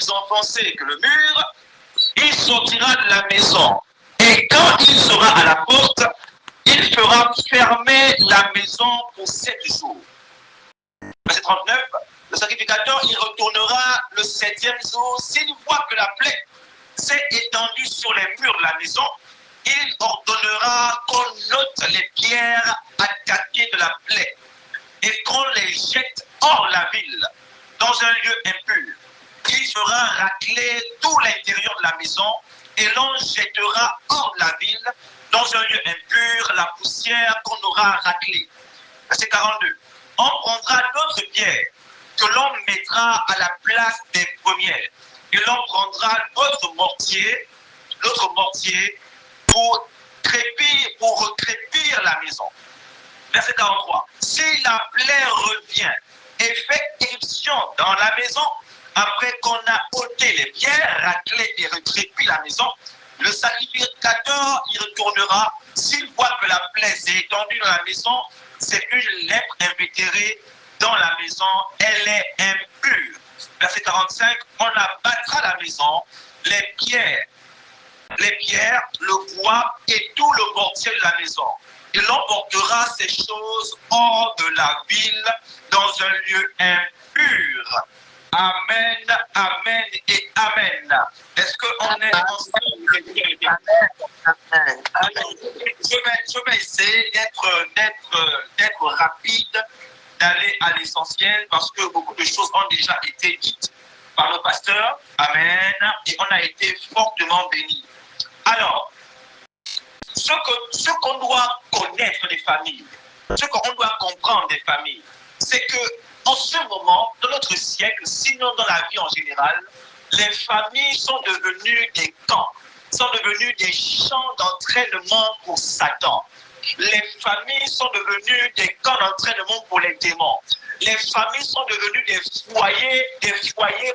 plus enfoncé que le mur, il sortira de la maison. Et quand il sera à la porte, il fera fermer la maison pour 7 jours. Verset 39, le sacrificateur, il retournera le 7e jour. S'il voit que la plaie s'est étendue sur les murs de la maison, il ordonnera qu'on ôte les pierres attaquées de la plaie et qu'on les jette hors la ville, dans un lieu impur. Il fera racler tout l'intérieur de la maison et l'on jettera hors la ville, dans un lieu impur, la poussière qu'on aura raclée. Verset 42. On prendra d'autres pierres que l'on mettra à la place des premières. Et l'on prendra l'autre mortier pour recrépir la maison. Verset 43. Si la plaie revient et fait éruption dans la maison, après qu'on a ôté les pierres, raclé et recrépi la maison, le sacrificateur y retournera. S'il voit que la plaie s'est étendue dans la maison, c'est une lèpre invétérée dans la maison, elle est impure. Verset 45, on abattra la maison, les pierres, le bois et tout le mortier de la maison. Et l'on portera ces choses hors de la ville dans un lieu impur. Amen, amen et amen. Est-ce qu'on est ensemble? Amen. Alors, je vais essayer d'être rapide, d'aller à l'essentiel parce que beaucoup de choses ont déjà été dites par le pasteur. Amen. Et on a été fortement bénis. Alors, ce qu'on doit connaître des familles, ce qu'on doit comprendre des familles, c'est que en ce moment, dans notre siècle, sinon dans la vie en général, les familles sont devenues des camps, sont devenues des champs d'entraînement pour Satan. Les familles sont devenues des camps d'entraînement pour les démons. Les familles sont devenues des foyers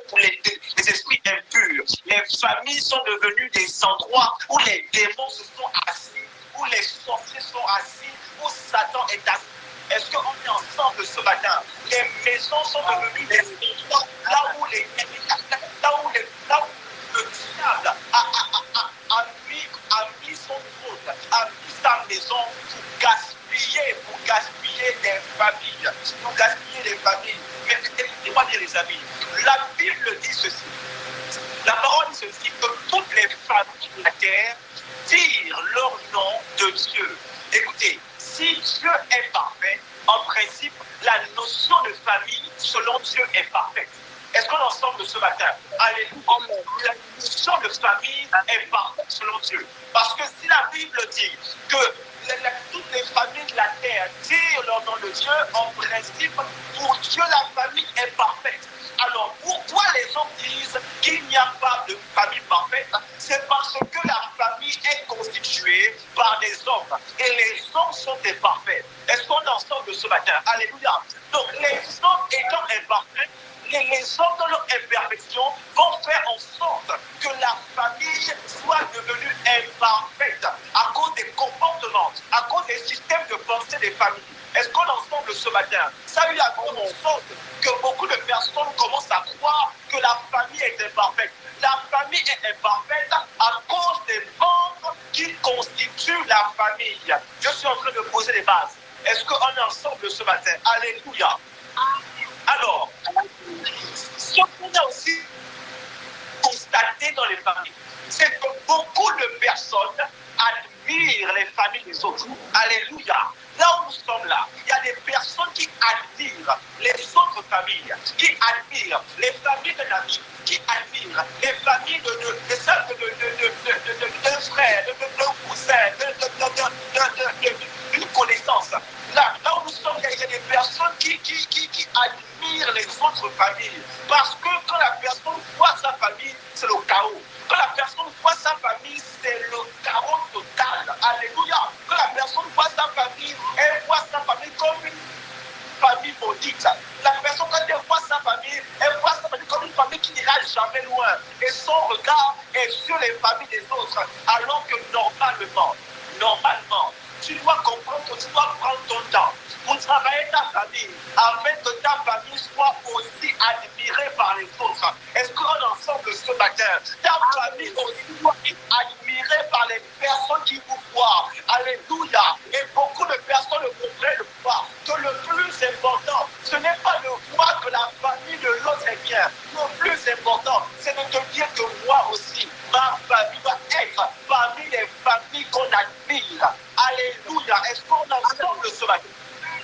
pour les esprits impurs. Les familles sont devenues des endroits où les démons se sont assis, où les sorciers sont assis, où Satan est assis. Est-ce qu'on est ensemble ce matin? Les maisons sont devenues des endroits là où le diable a mis son trône, a mis sa maison pour gaspiller des familles. Pour gaspiller des familles. Mais écoutez-moi bien les amis, la Bible dit ceci. La parole dit ceci, que toutes les familles de la terre tirent leur nom de Dieu. Écoutez, si Dieu est parfait, en principe, la notion de famille, selon Dieu, est parfaite. Est-ce qu'on est ensemble ce matin? Alléluia. La notion de famille est parfaite selon Dieu. Parce que si la Bible dit que toutes les familles de la terre tirent leur nom de Dieu, en principe, pour Dieu, la famille est parfaite. Alors, pourquoi les hommes disent qu'il n'y a pas de famille parfaite? C'est parce que la famille est constituée par des hommes. Et les hommes sont imparfaits. Est-ce qu'on est ensemble ce matin? Alléluia. Donc, les hommes étant imparfaits, les hommes dans leur imperfection vont faire en sorte que la famille soit devenue imparfaite à cause des comportements, à cause des systèmes de pensée des familles. Est-ce qu'on est ensemble ce matin? Ça a eu à cause en sorte que beaucoup de personnes commencent à croire que la famille est imparfaite. La famille est imparfaite à cause des membres qui constituent la famille. Je suis en train de poser les bases. Est-ce qu'on est ensemble ce matin? Alléluia. Alors, ce qu'on a aussi constaté dans les familles, c'est que beaucoup de personnes admirent les familles des autres. Alléluia. Là où nous sommes là, il y a des personnes qui admirent les autres familles, qui admirent les familles d'un ami, qui admirent les familles d'un frère, d'un cousin, d'une connaissance. Là où nous sommes, il y a des personnes qui admirent les autres familles. Parce que quand la personne voit sa famille, c'est le chaos. Quand la personne voit sa famille, c'est le chaos total. Alléluia. Quand la personne voit sa famille, elle voit sa famille comme une famille maudite. La personne, quand elle voit sa famille, elle voit sa famille comme une famille qui n'ira jamais loin. Et son regard est sur les familles des autres. Alors que normalement, tu dois comprendre que tu dois prendre ton temps pour travailler ta famille, afin que ta famille soit aussi admirée par les autres. Est-ce qu'on est ensemble matin. Ta famille aussi doit être admirée par les personnes qui vous voient. Alléluia. Et beaucoup de personnes ne comprennent pas que le plus important, ce n'est pas de voir que la famille de l'autre est bien. Le plus important, c'est de te dire que moi aussi, ma famille va être parmi les familles qu'on admire. Alléluia. Est-ce qu'on ensemble ce matin?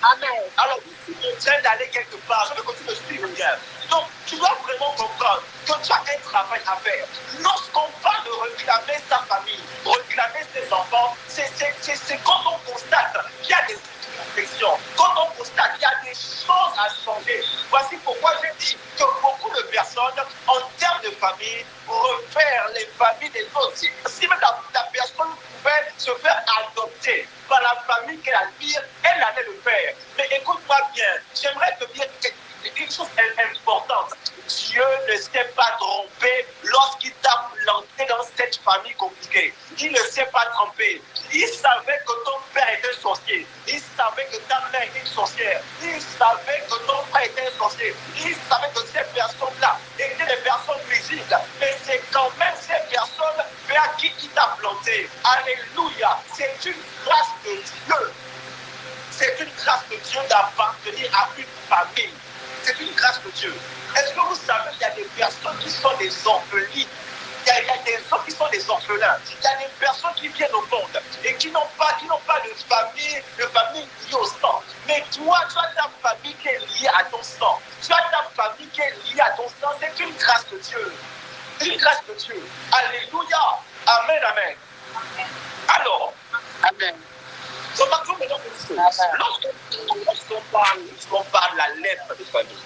Amen. Alors, tu es en train d'aller quelque part, je veux que tu me suives bien. Donc, tu dois vraiment comprendre que tu as un travail à faire. Lorsqu'on parle de réclamer sa famille, réclamer ses enfants, c'est quand on constate qu'il y a des imperfections, quand on constate qu'il y a des choses à changer. Voici pourquoi je dis que beaucoup de personnes, en termes de famille, repèrent les familles des autres. Si même la personne pouvait se faire adopter par la famille qu'elle admire, elle allait le faire. Mais écoute-moi bien, j'aimerais te dire une chose importante. Dieu ne s'est pas trompé lorsqu'il t'a planté dans cette famille compliquée. Il ne s'est pas trompé. Il savait que ton père était sorcier. Il savait que ta mère était une sorcière. Il savait que ton frère était un sorcier. Il savait que ces personnes-là étaient des personnes visibles. Mais c'est quand même ces personnes vers qui il t'a planté. Alléluia. C'est une grâce de Dieu. C'est une grâce de Dieu d'appartenir à une famille. C'est une grâce de Dieu. Est-ce que vous savez qu'il y a des personnes qui sont des orphelines? Il y a des gens qui sont des orphelins. Il y a des personnes qui viennent au monde et qui n'ont pas de famille liée au sang. Mais toi, tu as ta famille qui est liée à ton sang. Tu as ta famille qui est liée à ton sang. C'est une grâce de Dieu. C'est une grâce de Dieu. Alléluia. Amen, amen. Alors, amen. Remarquons maintenant une chose. Lorsqu'on parle de la lèpre des familles,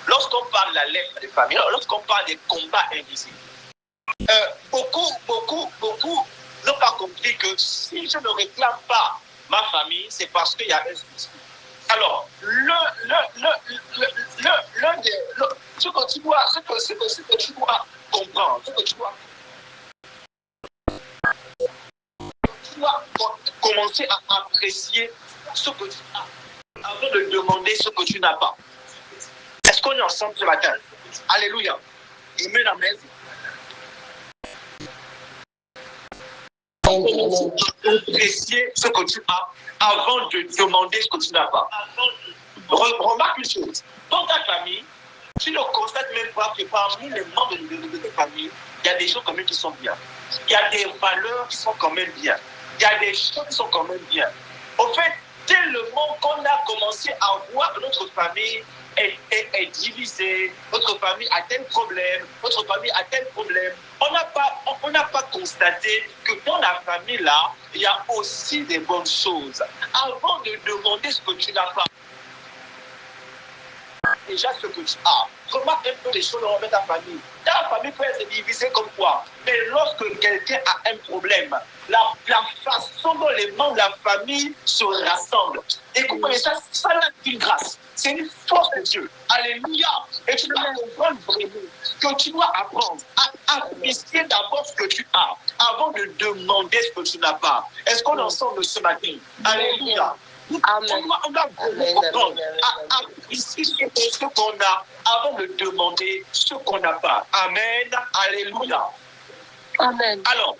lorsqu'on parle de la lèpre des familles, lorsqu'on parle des combats invisibles, beaucoup n'ont pas compris que si je ne réclame pas ma famille, c'est parce qu'il y a un souci. Alors, ce que tu dois comprendre, ce que tu dois commencer à apprécier ce que tu as avant de demander ce que tu n'as pas. Est-ce qu'on est ensemble ce matin? Alléluia. Amen, amen. Apprécier ce que tu as avant de demander ce que tu n'as pas. Remarque une chose. Dans ta famille, tu ne constates même pas que parmi les membres de ta famille, il y a des gens quand même qui sont bien. Il y a des valeurs qui sont quand même bien. Il y a des choses qui sont quand même bien. Au fait, tellement qu'on a commencé à voir que notre famille est divisée, notre famille a tel problème, notre famille a tel problème. On n'a pas constaté que dans la famille là, il y a aussi des bonnes choses. Avant de demander ce que tu n'as pas, déjà ce que tu as. Remarque un peu les choses dans ta famille. Ta famille peut être divisée comme quoi. Mais lorsque quelqu'un a un problème, la façon dont les membres de la famille se rassemblent. Écoutez, ça c'est une grâce. C'est une force de Dieu. Alléluia. Et tu dois comprendre vraiment que tu dois apprendre à apprécier d'abord ce que tu as avant de demander ce que tu n'as pas. Est-ce qu'on est ensemble ce matin? Alléluia. Amen. On doit apprendre à apprécier ce qu'on a avant de demander ce qu'on n'a pas. Amen. Alléluia. Amen. Alors,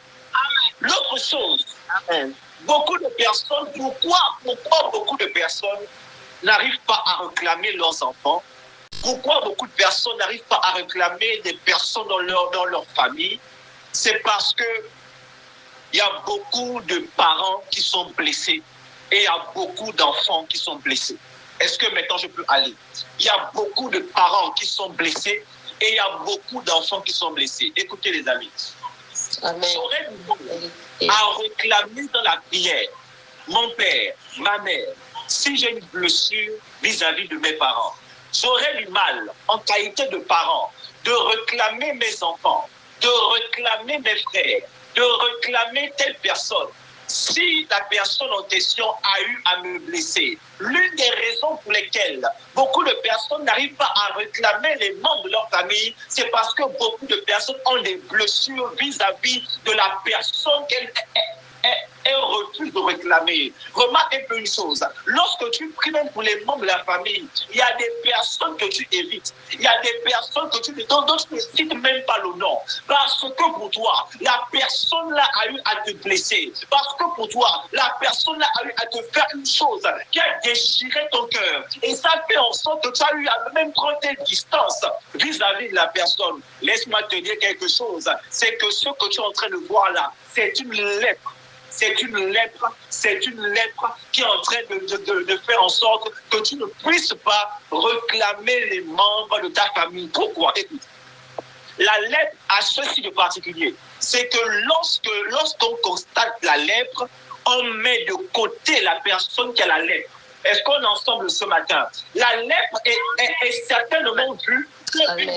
l'autre chose, amen. Beaucoup de personnes, pourquoi beaucoup de personnes n'arrivent pas à réclamer leurs enfants? Pourquoi beaucoup de personnes n'arrivent pas à réclamer des personnes dans leur famille? C'est parce que il y a beaucoup de parents qui sont blessés et il y a beaucoup d'enfants qui sont blessés. Est-ce que maintenant je peux aller? Il y a beaucoup de parents qui sont blessés et il y a beaucoup d'enfants qui sont blessés. Écoutez les amis. J'aurais à réclamer dans la prière, mon père, ma mère, si j'ai une blessure vis-à-vis de mes parents, j'aurais du mal, en qualité de parent, de réclamer mes enfants, de réclamer mes frères, de réclamer telle personne. Si la personne en question a eu à me blesser, l'une des raisons pour lesquelles beaucoup de personnes n'arrivent pas à réclamer les membres de leur famille, c'est parce que beaucoup de personnes ont des blessures vis-à-vis de la personne qu'elles et refuse de réclamer. Remarque un peu une chose. Lorsque tu pries même pour les membres de la famille, il y a des personnes que tu évites. Il y a des personnes que dont tu ne cites même pas le nom. Parce que pour toi, la personne là a eu à te blesser. Parce que pour toi, la personne là a eu à te faire une chose qui a déchiré ton cœur. Et ça fait en sorte que tu as eu à même prendre tes distances vis-à-vis de la personne. Laisse-moi te dire quelque chose. C'est que ce que tu es en train de voir là, c'est une lèpre. C'est une lèpre qui est en train de faire en sorte que tu ne puisses pas réclamer les membres de ta famille. Pourquoi? Écoute, la lèpre a ceci de particulier. C'est que lorsqu'on constate la lèpre, on met de côté la personne qui a la lèpre. Est-ce qu'on est ensemble ce matin? La lèpre est certainement vue comme une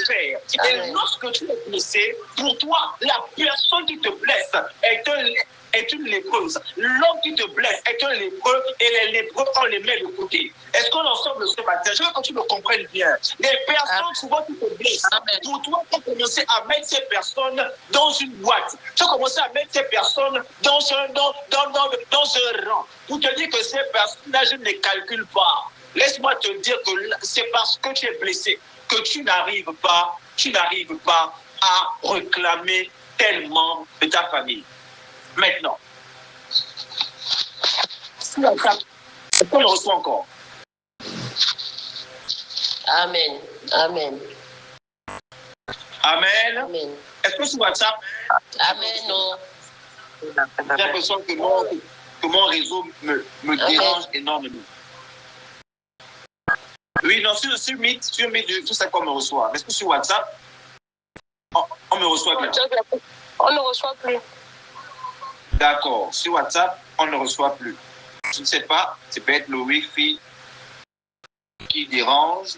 faire. Et lorsque tu es blessé, pour toi, la personne qui te blesse est une lépreuse. L'homme qui te blesse est un lépreux et les lépreux, on les met de côté. Est-ce qu'on est ensemble ce matin? Je veux que tu me comprennes bien. Les personnes souvent qui te blessent, pour toi, tu as commencé à mettre ces personnes dans une boîte. Tu as commencé à mettre ces personnes dans un rang. Pour te dire que ces personnes-là, je ne les calcule pas. Laisse-moi te dire que c'est parce que tu es blessé que tu n'arrives pas à réclamer tel membre de ta famille. Maintenant, si on le reçoit encore. Amen. Amen. Amen. Amen. Est-ce que sur WhatsApp? Amen. Non. J'ai l'impression que mon réseau me dérange énormément. Oui, non, sur Meet, tout ça qu'on me reçoit. Est-ce que sur WhatsApp, on me reçoit bien? On ne reçoit plus. D'accord. Sur WhatsApp, on ne reçoit plus. Je ne sais pas, c'est peut-être le Wi-Fi qui dérange.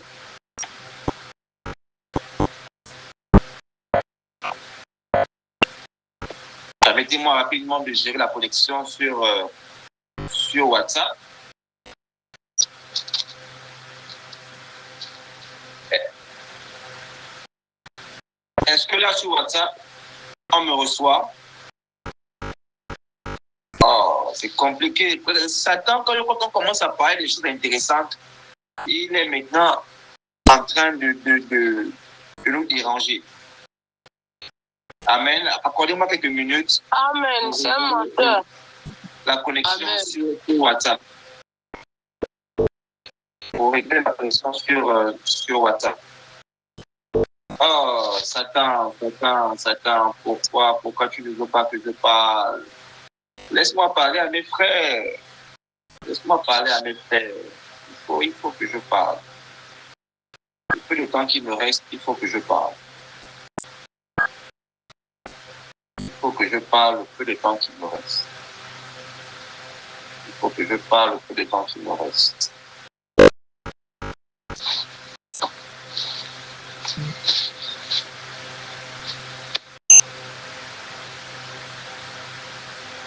Permettez-moi rapidement de gérer la connexion sur WhatsApp. Est-ce que là, sur WhatsApp, on me reçoit? Oh, c'est compliqué. Satan, quand on commence à parler des choses intéressantes, il est maintenant en train de nous déranger. Amen. Accordez-moi quelques minutes. Amen. C'est un menteur. La connexion Amen. sur WhatsApp. Pour régler la connexion sur WhatsApp. Oh, Satan, pourquoi tu ne veux pas que je parle? Laisse-moi parler à mes frères. Il faut que je parle. Le peu de temps qu'il me reste, il faut que je parle. Il faut que je parle le peu de temps qu'il me reste.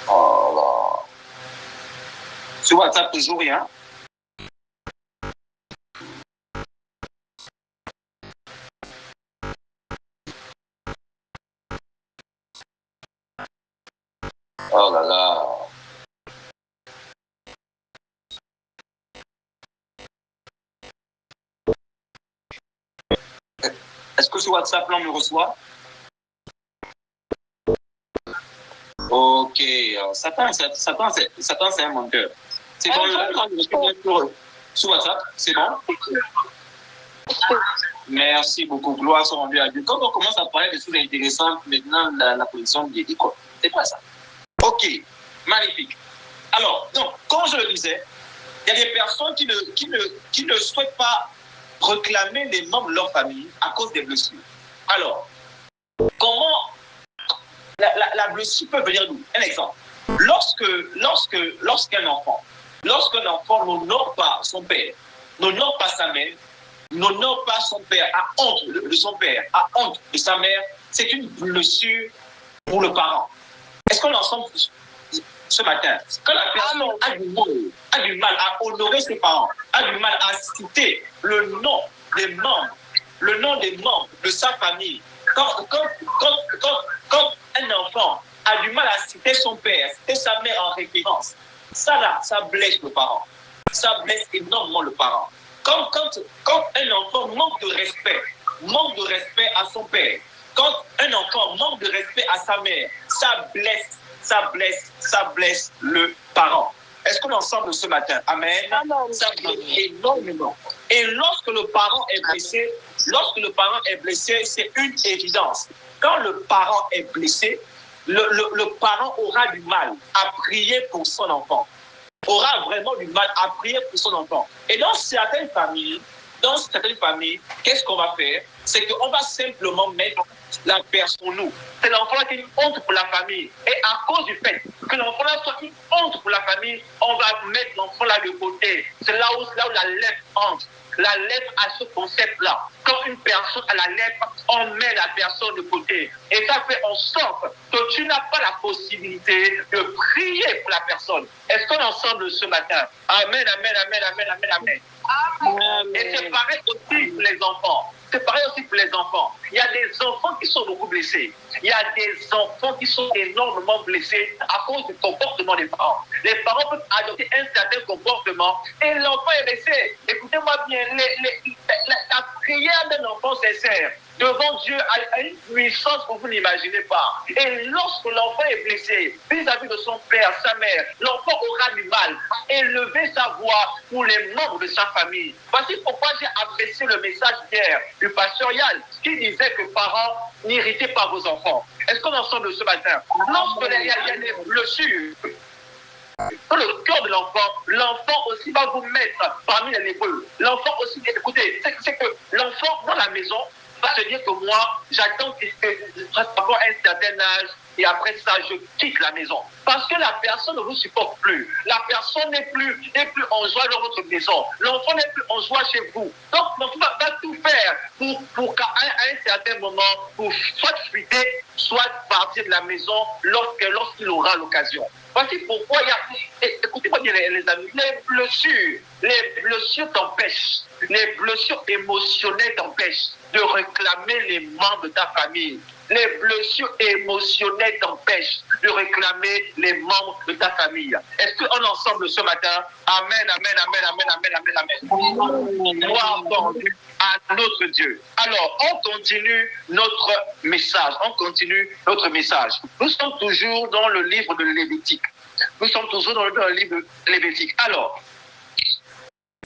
Oh là. Sur WhatsApp, toujours rien. Oh là là. Est-ce que sur WhatsApp, là, on me reçoit? Ok. Satan, c'est un menteur. C'est bon, là, sur WhatsApp, c'est bon? Merci beaucoup. Gloire soit rendue à Dieu. Quand on commence à parler de choses intéressantes, maintenant, la position dit quoi? C'est quoi ça? Ok. Magnifique. Alors, donc, comme je le disais, il y a des personnes qui ne souhaitent pas réclamer les membres de leur famille à cause des blessures. Alors, comment la blessure peut venir d'où? Un exemple. Lorsqu'un enfant n'honore pas son père, n'honore pas sa mère, n'honore pas son père, a honte de son père, a honte de sa mère, c'est une blessure pour le parent. Est-ce qu'on est ensemble ce matin? Quand la personne a du mal à honorer ses parents, a du mal à citer le nom des membres de sa famille, quand un enfant a du mal à citer son père, citer sa mère en référence, ça là, ça blesse le parent. Ça blesse énormément le parent. Quand un enfant manque de respect à son père, quand un enfant manque de respect à sa mère, ça blesse le parent. Est-ce qu'on est ensemble ce matin? Amen. Amen. Ça blesse énormément. Et lorsque le parent est blessé, c'est une évidence. Quand le parent est blessé, le parent aura du mal à prier pour son enfant. Aura vraiment du mal à prier pour son enfant. Et dans certaines familles, qu'est-ce qu'on va faire? C'est qu'on va simplement mettre la personne nous. C'est l'enfant qui est une honte pour la famille. Et à cause du fait que l'enfant là soit une honte pour la famille, on va mettre l'enfant là de côté. C'est là où la lèpre entre. La lèpre a ce concept-là. Quand une personne a la lèpre, on met la personne de côté. Et ça fait en sorte que tu n'as pas la possibilité de prier pour la personne. Est-ce qu'on est ensemble ce matin? Amen, amen, amen, amen, amen, amen. Amen. Et c'est pareil aussi pour les enfants. C'est pareil aussi pour les enfants. Il y a des enfants qui sont beaucoup blessés. Il y a des enfants qui sont énormément blessés à cause du comportement des parents. Les parents peuvent adopter un certain comportement et l'enfant est blessé. Écoutez-moi bien, la prière d'un enfant sincère devant Dieu a une puissance que vous n'imaginez pas. Et lorsque l'enfant est blessé vis-à-vis de son père, sa mère, l'enfant aura du mal à élever sa voix pour les membres de sa famille. Voici pourquoi j'ai apprécié le message hier du pasteur Yann qui disait que parents, n'irritez pas vos enfants. Est-ce qu'on est ensemble ce matin? Lorsque il y a des blessures dans le cœur de l'enfant, l'enfant aussi va vous mettre parmi les lépreux. L'enfant aussi, écoutez, c'est que l'enfant dans la maison va se dire que moi, j'attends qu'il fasse avoir un certain âge et après ça, je quitte la maison. Parce que la personne ne vous supporte plus. La personne n'est plus en joie dans votre maison. L'enfant n'est plus en joie chez vous. Donc, l'enfant va tout faire pour qu'à un certain moment, pour soit fuiter, soit partir de la maison lorsqu'il aura l'occasion. Voici pourquoi il y a... Écoutez-moi bien les amis, les blessures t'empêchent. Les blessures émotionnelles t'empêchent de réclamer les membres de ta famille. Les blessures émotionnelles t'empêchent de réclamer les membres de ta famille. Est-ce qu'on est ensemble ce matin? Amen, amen, amen, amen, amen, amen, amen. Gloire à notre Dieu. Alors, on continue notre message. Nous sommes toujours dans le livre de Lévitique. Alors,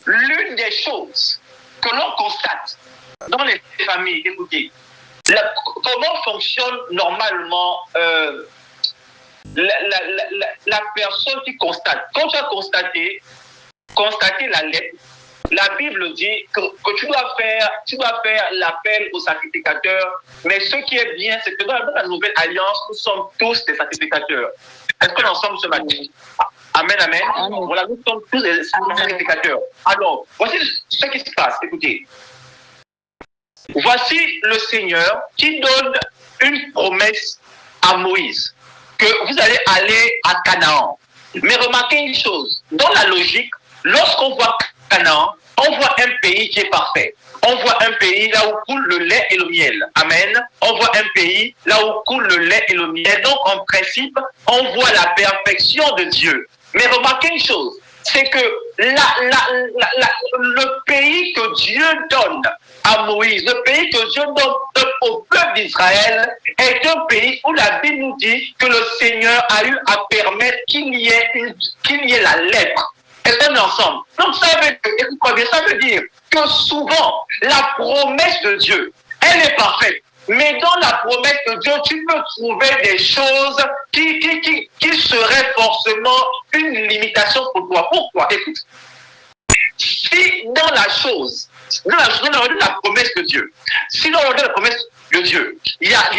l'une des choses que l'on constate dans les familles, écoutez, comment fonctionne normalement la personne qui constate? Quand tu as constaté la lettre, la Bible dit que tu dois faire l'appel au sacrificateur, mais ce qui est bien, c'est que dans la nouvelle alliance, nous sommes tous des sacrificateurs. Est-ce qu'on est ensemble ce matin? Amen, amen. Voilà, nous sommes tous des sacrificateurs. Alors, voici ce qui se passe. Écoutez. Voici le Seigneur qui donne une promesse à Moïse, que vous allez aller à Canaan. Mais remarquez une chose, dans la logique, lorsqu'on voit Canaan, on voit un pays qui est parfait. On voit un pays là où coule le lait et le miel. Amen. On voit un pays là où coule le lait et le miel. Donc, en principe, on voit la perfection de Dieu. Mais remarquez une chose, c'est que le pays que Dieu donne à Moïse, le pays que Dieu donne au peuple d'Israël, est un pays où la Bible nous dit que le Seigneur a eu à permettre qu'il y ait la lèpre. Est-ce qu'on est ensemble? Donc ça veut dire que souvent, la promesse de Dieu, elle est parfaite. Mais dans la promesse de Dieu, tu peux trouver des choses qui seraient forcément une limitation pour toi. Pourquoi? Écoute, si dans la promesse de Dieu, si dans la promesse de Dieu, il y a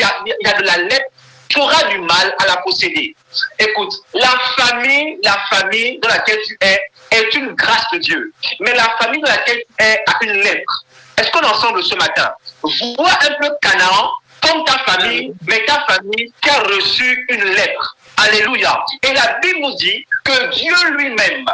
de la lèpre, tu auras du mal à la posséder. Écoute, la famille dans laquelle tu es est une grâce de Dieu. Mais la famille dans laquelle tu es a une lèpre. Est-ce qu'on est ensemble ce matin? Vois un peu Canaan comme ta famille, mais ta famille qui a reçu une lèpre. Alléluia. Et la Bible nous dit que Dieu lui-même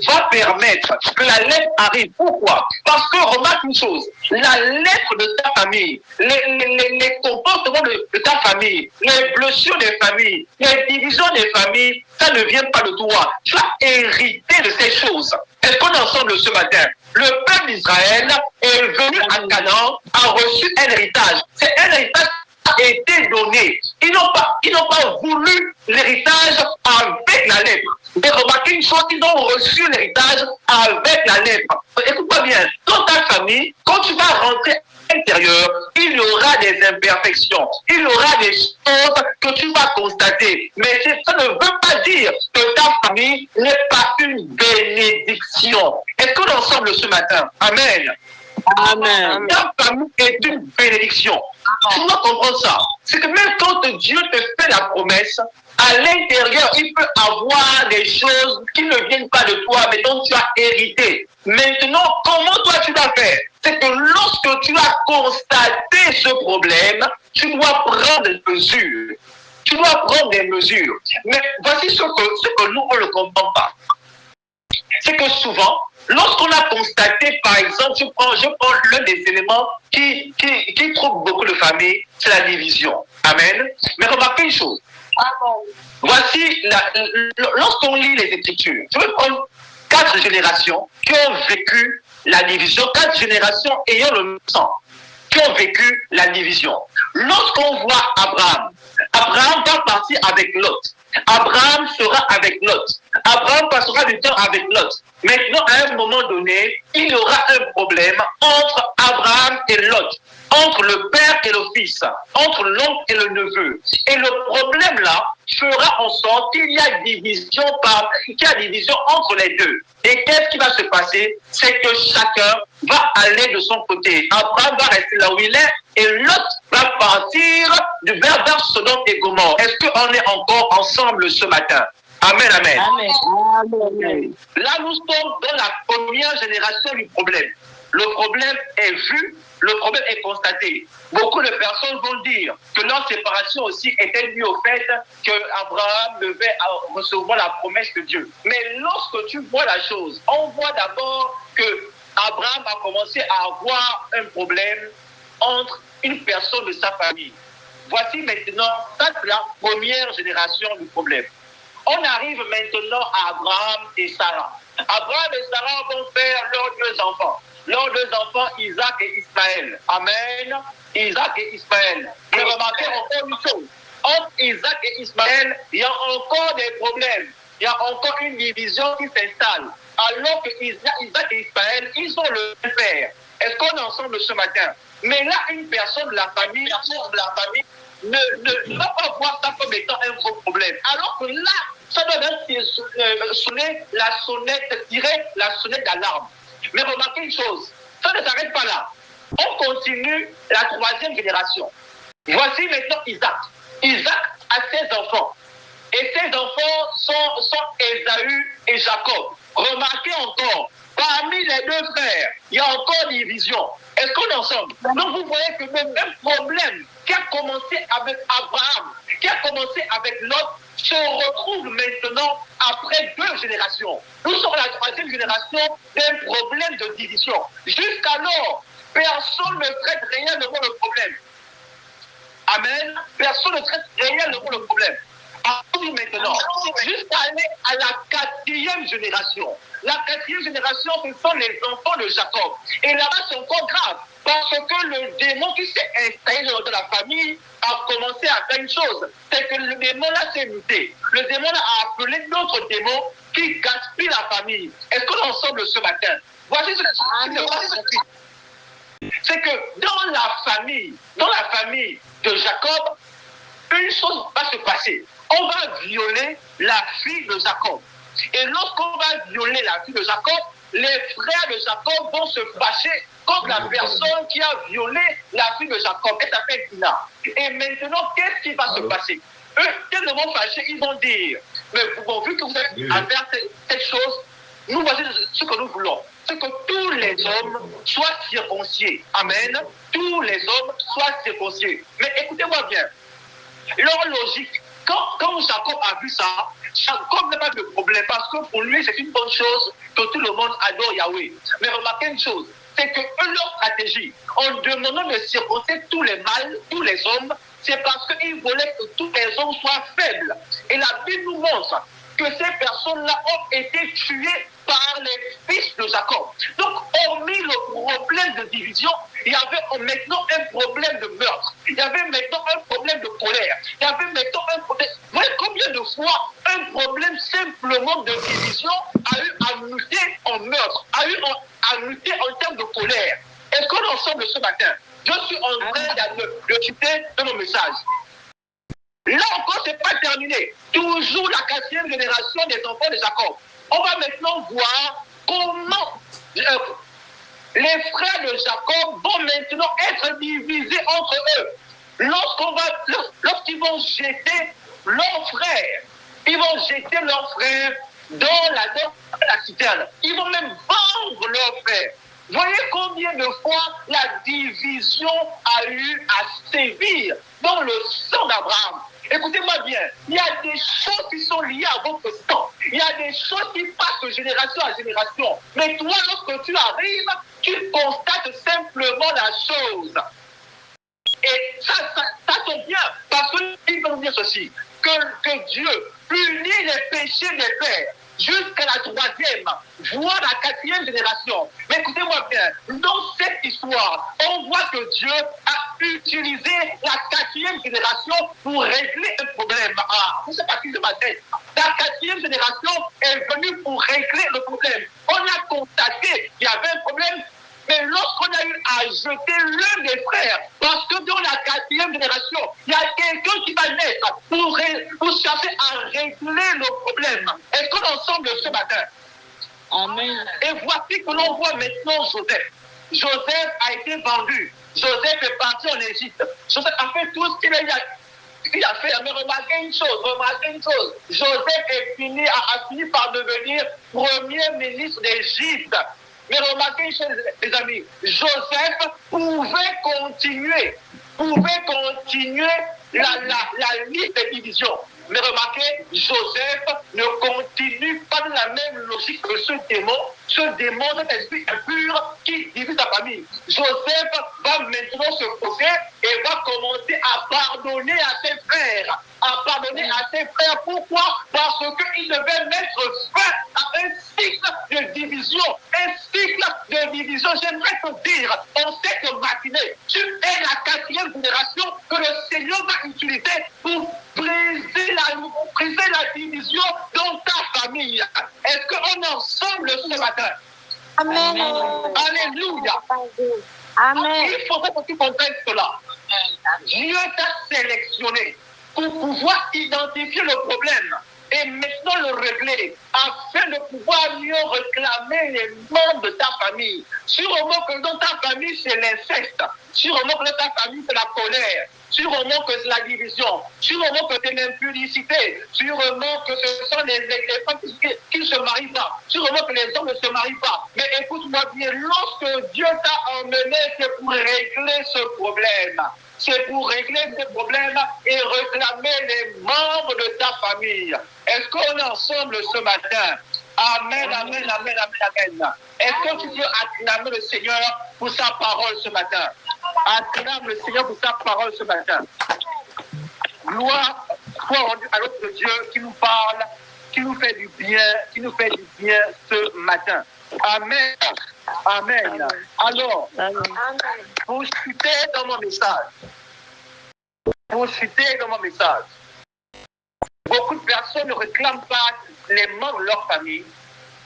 va permettre que la lèpre arrive. Pourquoi? Parce que remarque une chose, la lèpre de ta famille, les comportements de ta famille, les blessures des familles, les divisions des familles, ça ne vient pas de toi. Tu as hérité de ces choses. Est-ce qu'on est ensemble ce matin? Le peuple d'Israël est venu à Canaan, a reçu un héritage. C'est un héritage qui a été donné. Ils n'ont pas voulu l'héritage avec la lèpre. Mais remarquez une chose, ils ont reçu l'héritage avec la lèpre. Écoute-moi bien, dans ta famille, quand tu vas rentrer à l'intérieur, il y aura des imperfections, il y aura des choses que tu vas constater. Mais ça ne veut pas dire que ta famille n'est pas une bénédiction. Est-ce qu'on est ensemble ce matin? Amen. Amen. Ta famille est une bénédiction. Tu dois comprendre ça. C'est que même quand Dieu te fait la promesse, à l'intérieur, il peut avoir des choses qui ne viennent pas de toi, mais dont tu as hérité. Maintenant, comment toi tu vas faire? C'est que lorsque tu as constaté ce problème, tu dois prendre des mesures. Tu dois prendre des mesures. Mais voici ce que nous, on ne comprend pas. C'est que souvent, lorsqu'on a constaté, par exemple, je prends l'un des éléments qui trouble beaucoup de familles, c'est la division. Amen. Mais remarquez une chose. Voici, lorsqu'on lit les Écritures, je vais prendre 4 générations qui ont vécu la division, 4 générations ayant le même sang, qui ont vécu la division. Lorsqu'on voit Abraham, Abraham va partir avec Lot. Abraham sera avec Lot. Abraham passera du temps avec Lot. Maintenant, à un moment donné, il y aura un problème entre Abraham et Lot, entre le père et le fils, entre l'oncle et le neveu. Et le problème là fera en sorte qu'il y a division entre les deux. Et qu'est-ce qui va se passer? C'est que chacun va aller de son côté. Abraham va rester là où il est et Lot va partir vers Sodome et Gomorrhe. Est-ce qu'on est encore ensemble ce matin? Amen, amen. Amen. Là, nous sommes dans la première génération du problème. Le problème est vu, le problème est constaté. Beaucoup de personnes vont dire que leur séparation aussi était due au fait qu'Abraham devait recevoir la promesse de Dieu. Mais lorsque tu vois la chose, on voit d'abord que Abraham a commencé à avoir un problème entre une personne de sa famille. Voici maintenant, ça c'est la première génération du problème. On arrive maintenant à Abraham et Sarah. Abraham et Sarah vont faire leurs 2 enfants. Leurs 2 enfants, Isaac et Ismaël. Amen. Isaac et Ismaël. Mais remarquez encore une chose. Entre Isaac et Ismaël, il y a encore des problèmes. Il y a encore une division qui s'installe. Alors que Isaac et Ismaël, ils ont le même père. Est-ce qu'on est ensemble ce matin? Mais là, une personne de la famille ne va pas voir ça comme étant un gros problème. Alors que là, ça doit sonner la sonnette d'alarme. Mais remarquez une chose, ça ne s'arrête pas là. On continue la 3e génération. Voici maintenant Isaac. Isaac a 16 enfants. Et ces enfants sont Ésaü et Jacob. Remarquez encore, parmi les 2 frères, il y a encore division. Est-ce qu'on est ensemble? Donc vous voyez que le même problème qui a commencé avec Abraham, qui a commencé avec Lot, se retrouve maintenant après 2 générations. Nous sommes la 3e génération d'un problème de division. Jusqu'alors, personne ne traite réellement le problème. Amen. Personne ne traite réellement le problème. Maintenant, jusqu'à aller à la 4e génération. La 4e génération, ce sont les enfants de Jacob. Et là-bas, c'est encore grave. Parce que le démon qui s'est installé dans la famille a commencé à faire une chose. C'est que le démon là s'est muté. Le démon là a appelé d'autres démons qui gaspillent la famille. Est-ce qu'on est ensemble ce matin? Voici ce que c'est que dans la famille de Jacob, une chose va se passer. On va violer la fille de Jacob. Et lorsqu'on va violer la fille de Jacob, les frères de Jacob vont se fâcher contre la personne qui a violé la fille de Jacob. Elle s'appelle Dina. Et maintenant, qu'est-ce qui va se passer? Eux, tellement fâchés, ils vont dire, mais bon, vu que vous êtes à faire cette chose, nous voici ce que nous voulons. C'est que tous les hommes soient circoncis. Amen. Tous les hommes soient circoncis. Mais écoutez-moi bien. Leur logique, quand Jacob a vu ça, Jacob n'a pas de problème parce que pour lui, c'est une bonne chose que tout le monde adore Yahweh. Mais remarquez une chose, c'est que leur stratégie, en demandant de circoncer tous les mâles, tous les hommes, c'est parce qu'ils voulaient que tous les hommes soient faibles. Et la Bible nous montre que ces personnes-là ont été tuées par les fils de Jacob. Donc, hormis le problème de division, il y avait maintenant un problème de meurtre. Il y avait maintenant un problème de colère. Il y avait maintenant un problème... Vous voyez combien de fois un problème simplement de division a eu à muter en meurtre, a eu à muter en termes de colère. Est-ce qu'on est ensemble ce matin? Je suis en train de citer dans mon message. Là encore, ce n'est pas terminé. Toujours la 4e génération des enfants de Jacob. On va maintenant voir comment les frères de Jacob vont maintenant être divisés entre eux. Lorsqu'ils vont jeter leurs frères, ils vont jeter leurs frères dans la citerne. Ils vont même vendre leurs frères. Voyez combien de fois la division a eu à sévir dans le sang d'Abraham. Écoutez-moi bien, il y a des choses qui sont liées à votre sang. Il y a des choses qui passent de génération à génération. Mais toi, lorsque tu arrives, tu constates simplement la chose. Et ça tombe bien, parce qu'il va nous dire ceci, que Dieu punit les péchés des pères jusqu'à la 3e, voire la 4e génération. Mais écoutez-moi bien, dans cette histoire, on voit que Dieu a utilisé la 4e génération pour régler un problème. Ah, vous savez pas qui de ma tête. La 4e génération est venue pour régler le problème. On a constaté qu'il y avait un problème. Mais lorsqu'on a eu à jeter l'un des frères, parce que dans la 4e génération, il y a quelqu'un qui va naître pour chercher à régler le problème. Est-ce qu'on est ensemble ce matin? Amen. Et voici que l'on voit maintenant Joseph. Joseph a été vendu. Joseph est parti en Égypte. Joseph a fait tout ce qu'il a fait. Mais remarquez une chose. Joseph a fini par devenir premier ministre d'Égypte. Mais remarquez une chose, les amis, Joseph pouvait continuer la liste des divisions. Mais remarquez, Joseph ne continue pas dans la même logique que ce démon, cet esprit impur qui divise sa famille. Joseph va maintenant se poser et va commencer à pardonner à ses frères. Pourquoi? Parce qu'il devait mettre fin à un cycle de division. J'aimerais te dire, en cette matinée, tu es la 4e génération que le Seigneur va utiliser pour briser la division dans ta famille. Est-ce qu'on est ensemble ce matin? Amen. Alléluia. Amen. Il faudrait que tu comprennes cela. Dieu t'a sélectionné pour pouvoir identifier le problème et maintenant le régler afin de pouvoir mieux réclamer les membres de ta famille. Sûrement que dans ta famille, c'est l'inceste. Sûrement que dans ta famille, c'est la colère. Sûrement que c'est la division. Sûrement que c'est l'impudicité. Sûrement que ce sont les femmes qui ne se marient pas. Sûrement que les hommes ne se marient pas. Mais écoute-moi bien, lorsque Dieu t'a emmené, c'est pour régler ce problème. C'est pour régler ce problème et réclamer les membres de ta famille. Est-ce qu'on est ensemble ce matin? Amen, amen, amen, amen, amen. Est-ce que tu peux acclamer le Seigneur pour sa parole ce matin? Acclame le Seigneur pour sa parole ce matin. Gloire soit rendue à notre Dieu qui nous parle, qui nous fait du bien ce matin. Amen. Amen. Alors, pour chuter dans mon message, beaucoup de personnes ne réclament pas les membres de leur famille.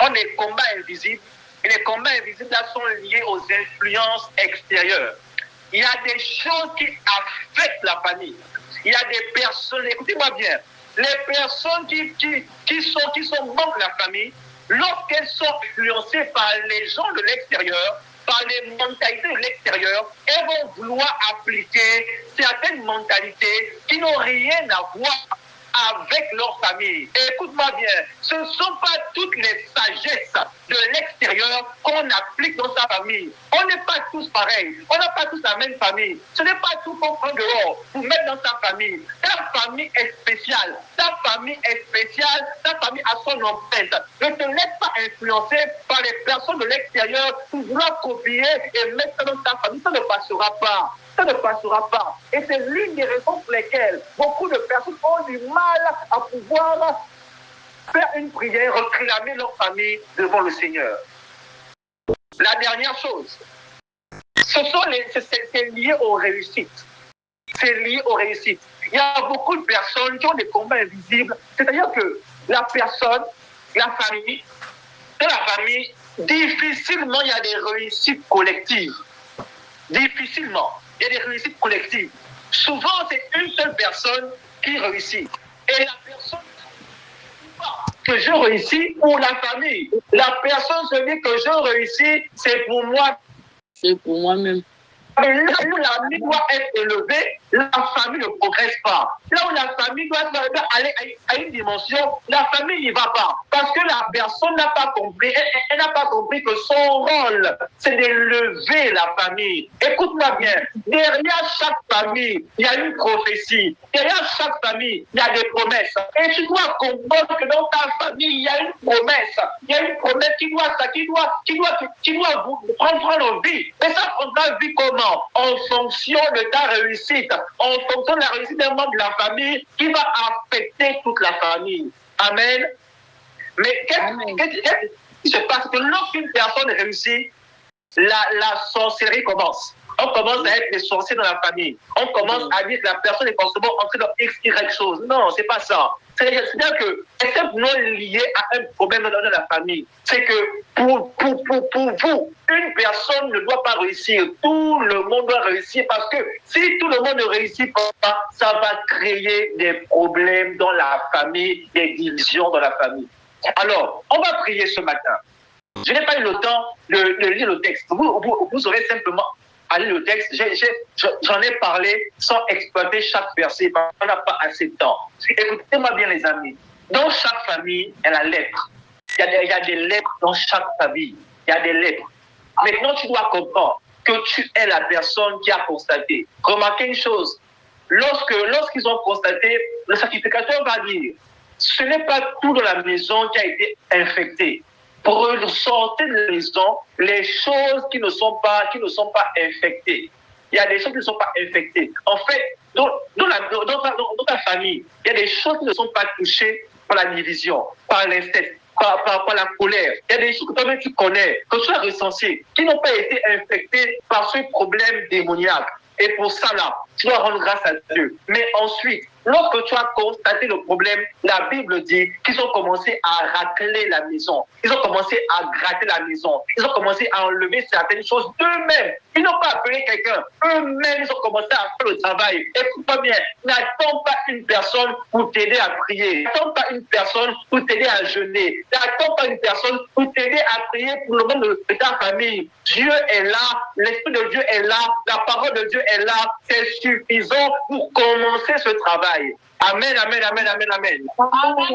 On est combats invisibles. Et les combats invisibles là sont liés aux influences extérieures. Il y a des choses qui affectent la famille. Il y a des personnes, écoutez-moi bien, les personnes qui sont membres de la famille, lorsqu'elles sont influencées par les gens de l'extérieur, par les mentalités de l'extérieur, elles vont vouloir appliquer certaines mentalités qui n'ont rien à voir avec leur famille. Écoute-moi bien, ce ne sont pas toutes les sagesses de l'extérieur qu'on applique dans sa famille. On n'est pas tous pareils. On n'a pas tous la même famille. Ce n'est pas tout qu'on prend dehors pour mettre dans sa famille. Ta famille est spéciale. Ta famille est spéciale. Ta famille a son empreinte. Ne te laisse pas influencer par les personnes de l'extérieur pour vouloir copier et mettre dans ta famille. Ça ne passera pas. Ça ne passera pas. Et c'est l'une des raisons pour lesquelles beaucoup de personnes ont du mal à pouvoir faire une prière, réclamer leur famille devant le Seigneur. La dernière chose, c'est lié aux réussites. C'est lié aux réussites. Il y a beaucoup de personnes qui ont des combats invisibles. C'est-à-dire que la personne, la famille, dans la famille, difficilement il y a des réussites collectives. Difficilement, il y a des réussites collectives. Souvent, c'est une seule personne qui réussit. Et la personne que je réussis pour la famille. La personne se dit que je réussis, c'est pour moi. C'est pour moi-même. Là où la famille doit être élevée, la famille ne progresse pas. Là où la famille doit aller à une dimension, la famille n'y va pas. Parce que la personne n'a pas compris, elle n'a pas compris que son rôle, c'est d'élever la famille. Écoute-moi bien, derrière chaque famille, il y a une prophétie. Derrière chaque famille, il y a des promesses. Et tu dois comprendre que dans ta famille, il y a une promesse. Il y a une promesse qui doit vous prendre vie. Et ça prendra vie comment? En fonction de ta réussite, en fonction de la réussite d'un membre de la famille qui va affecter toute la famille. Amen. Mais qu'est-ce qui se passe? Que lorsqu'une personne réussit, la sorcellerie commence. On commence à être des sorciers dans la famille. On commence à dire que la personne est constamment entrée dans X, Y chose. Non, c'est pas ça. C'est-à-dire que c'est simplement lié à un problème dans la famille. C'est que pour vous, une personne ne doit pas réussir. Tout le monde doit réussir parce que si tout le monde ne réussit pas, ça va créer des problèmes dans la famille, des divisions dans la famille. Alors, on va prier ce matin. Je n'ai pas eu le temps de lire le texte. Vous aurez simplement à lire le texte. J'en ai parlé sans exploiter chaque verset parce qu'on n'a pas assez de temps. Écoutez-moi bien les amis. Dans chaque famille, il y a la lettre. Il y a des lettres dans chaque famille. Il y a des lettres. Maintenant, tu dois comprendre que tu es la personne qui a constaté. Remarquez une chose. Lorsqu'ils ont constaté, le sacrificateur va dire, ce n'est pas tout dans la maison qui a été infecté. Pour sortir de la maison les choses qui ne sont pas infectées. Il y a des choses qui ne sont pas infectées. En fait, dans ta famille, il y a des choses qui ne sont pas touchées par la division, par l'inceste, par la colère. Il y a des choses que toi-même tu connais, que tu as recensées, qui n'ont pas été infectées par ce problème démoniaque. Et pour ça, là, tu dois rendre grâce à Dieu. Mais ensuite, lorsque tu as constaté le problème, la Bible dit qu'ils ont commencé à racler la maison. Ils ont commencé à gratter la maison. Ils ont commencé à enlever certaines choses d'eux-mêmes. Ils n'ont pas appelé quelqu'un. Eux-mêmes, ils ont commencé à faire le travail. Écoute-moi bien, n'attends pas une personne pour t'aider à prier. N'attends pas une personne pour t'aider à jeûner. N'attends pas une personne pour t'aider à prier pour le monde de ta famille. Dieu est là, l'Esprit de Dieu est là, la parole de Dieu est là. C'est suffisant pour commencer ce travail. Amen, amen, amen, amen, amen.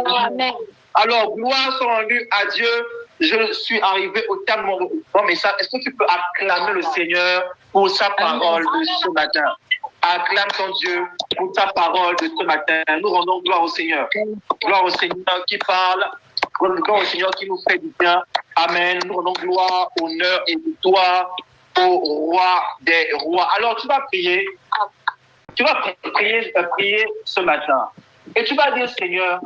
Amen. Alors, gloire soit rendue à Dieu. Je suis arrivé au terme de mon message. Est-ce que tu peux acclamer le Seigneur pour sa parole de ce matin? Acclame ton Dieu pour ta parole de ce matin. Nous rendons gloire au Seigneur. Gloire au Seigneur qui parle. Gloire au Seigneur qui nous fait du bien. Amen. Nous rendons gloire, honneur et victoire au roi des rois. Alors, tu vas prier. Tu vas prier ce matin. Et tu vas dire, Seigneur,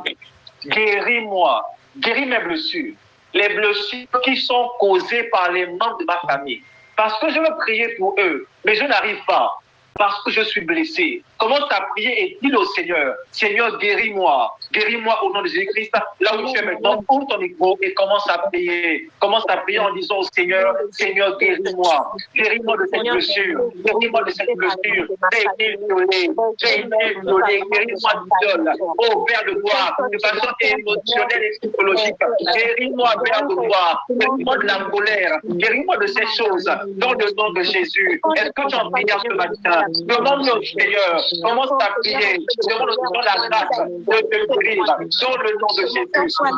guéris-moi, guéris mes blessures. Les blessures qui sont causées par les membres de ma famille. Parce que je veux prier pour eux, mais je n'arrive pas. Parce que je suis blessé. Commence à prier et dis au Seigneur, Seigneur, guéris-moi. Guéris-moi au nom de Jésus-Christ. Là où tu es maintenant, ouvre ton micro et commence à prier. Commence à prier en disant au Seigneur, Seigneur, guéris-moi. Guéris-moi de cette blessure. Guéris-moi de cette blessure. J'ai été violé. Guéris-moi du viol. Oh, Père de gloire, de façon émotionnelle et psychologique. Guéris-moi, Père de gloire. Guéris-moi de la colère. Guéris-moi de ces choses. Dans le nom de Jésus. Est-ce que tu en prières ce matin? Demande au Seigneur, commence à prier, demande au Seigneur la grâce de te guérir dans le nom de Jésus.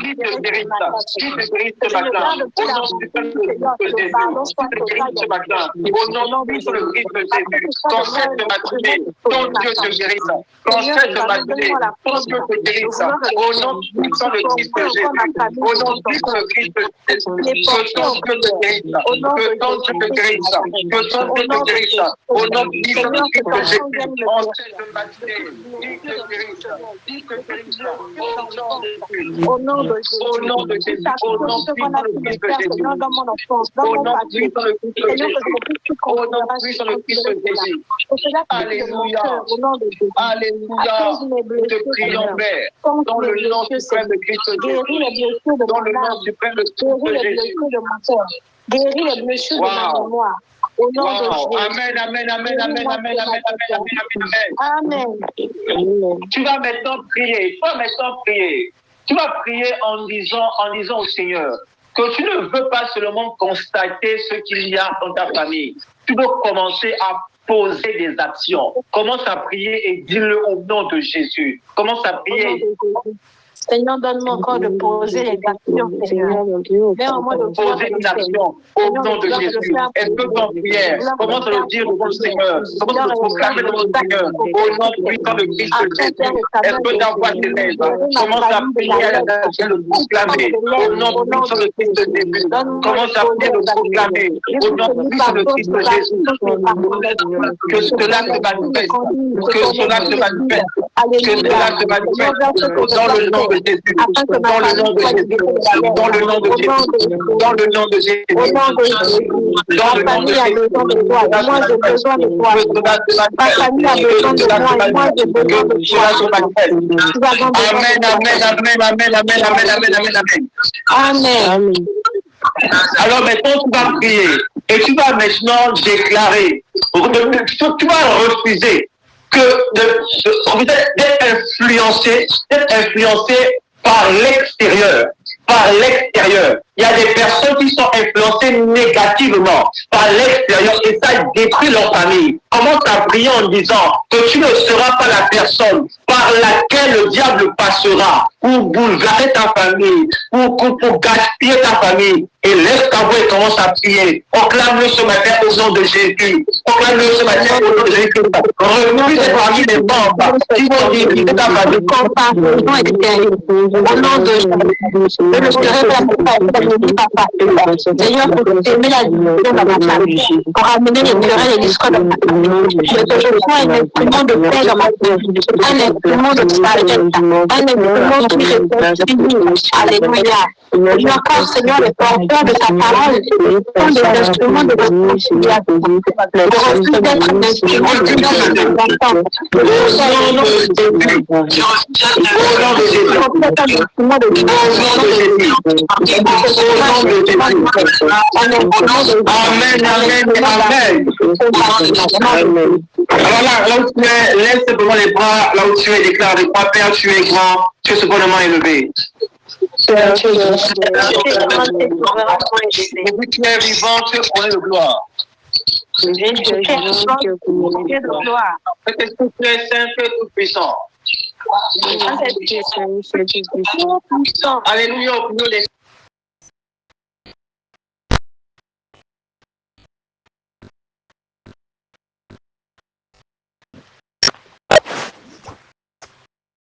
Qui te guérit, qui te guérit ce matin, au nom suprême de Jésus, qui te guérit ce matin, au nom puissant de Christ de Jésus, quand cette matinée, ton Dieu te guérisse, quand cette matinée, ton Dieu te guérisse, au nom puissant de Christ de Jésus, au nom puissant de Christ de Jésus, que ton Dieu te guérisse, que ton Dieu te guérisse, que ton Dieu te guérisse, au nom puissant de Christ de Jésus, en cette matinée, il te guérisse, il te guérisse, au nom de Jésus, au nom de Jésus, au nom puissant de Christ de Jésus, dans mon enfance, dans au mon nom passé, puissant de Christ de Seigneur, que je Jésus, puisse plus au nom puissant de Christ de Jésus. pour cela que je mon Alléluia. cœur, au nom de Jésus. Alléluia. Nous te prions, Père, dans le nom suprême de Christ de Guéris les Jésus. blessures de Dans mon le nom âme, suprême de Christ guéris de les Jésus. blessures de mon cœur, guéris les blessures de ma Wow. mémoire, au nom de Wow. Jésus. Amen, amen, amen, amen, amen, amen, amen, amen. Tu vas maintenant prier. Tu vas prier en disant au Seigneur que tu ne veux pas seulement constater ce qu'il y a dans ta famille. Tu veux commencer à poser des actions. Commence à prier et dis-le au nom de Jésus. Commence à prier. Seigneur, donne-moi encore de poser les actions, Seigneur. Mets-en-moi de Poser une action au nom de Jésus. Est-ce que ton prière, commence à le dire devant le Seigneur, commence à le proclamer devant le Seigneur, au nom puissant de Christ de Jésus. Est-ce que ta voix s'élève, commence à prier à le proclamer, au nom puissant de Christ de Jésus. Commence à prier le proclamer, au nom puissant de Christ de Jésus. Que cela se manifeste, que cela se manifeste, que cela se manifeste dans le nom de Jésus, dans le nom de Jésus, dans le nom de Jésus, dans le nom de Jésus, dans le nom de Jésus. Moi, j'ai besoin de toi. Ma famille a besoin de moi et moi, j'ai besoin de toi. Amen, amen, amen, amen, amen, amen, amen, amen, amen. Amen. Alors maintenant, tu vas prier et tu vas maintenant déclarer, tu vas refuser d'être influencé par l'extérieur. Il y a des personnes qui sont influencées négativement par l'extérieur et ça détruit leur famille. Commence à prier en disant que tu ne seras pas la personne par laquelle le diable passera pour bouleverser ta famille, pour gaspiller ta famille. Et laisse ta voix et commence à prier. Proclame-le ce matin au nom de Jésus. Proclame-le ce matin au nom de Jésus. Refuse parmi les membres qui vont diviser ta famille. Comparaison extérieure. Au nom de Jésus. Je ne serai pas papa. Seigneur, pour t'aimer la division dans ma famille. Pour amener les querelles et les discours dans ma famille. Que je sois un instrument de paix dans ma famille. Un instrument de sagesse. Un instrument qui répond. Alléluia. Et encore, Seigneur, les porteurs de ta parole sont des instruments de réconciliation. Je refuse d'être un instrument de enfants. Amen, amen, amen. Alors là où tu es, laisse simplement les bras, là où tu es, déclare les bras, Père, tu es grand, tu es cependant élevé. Tu es vivant, tu es pour de gloire. Est-ce que tu es saint, tu es tout puissant? Alléluia, au milieu des